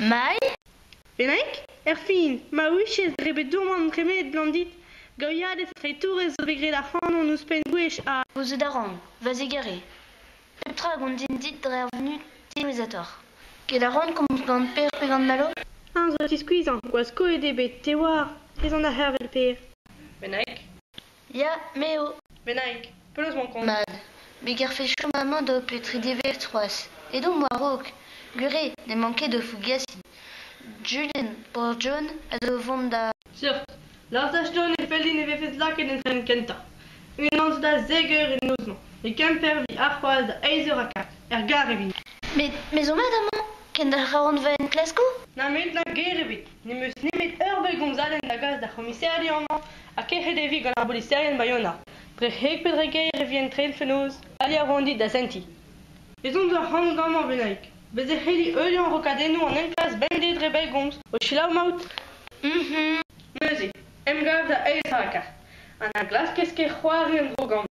Mai? Benaik? Fin, ma wishes drebet dourman tremet blandit, goiadet treitourez zo begret ar c'hanon ouz pen gwech a... Vous daran, vas-y garé. Petra gondin dit dre revenu timizator. Ket la ronde kom gant per pe gant malo? Zo ti squeezan, gwaz ko e debet, te war, ezan da hervel per. Benaik? Ya, meo. Benaik, pelouz mon kont. Mad. Begar fe chomaman do petri dever troas. Et donc moi rok. Gure, ne manquet de fougassi. Julien, por John, a do vont da... Surt, lars da ston e feldin e vefez laket en tren kenta. Un ans da zeger en nozman, e kemper vi arpoaz da eizer a kat, gar e vin. Mais o madame, ken da ronde va en klasko? Na met na ger e vit, ne meus nemet urbe gonzalen da gaz da commissaire an a kehet e vi gant ar bolisserien Bayona. Dre hek pedre geir e vi en tren fenoz, ali a rondit da senti. Ezon zo c'hann gamañ Benaik. Beze heli eulian rokadennou an enklas bendet dre bel gomz o chilav maout. Meuze, em gav da eiz a kar. An a glas keske c'hoari an drogam.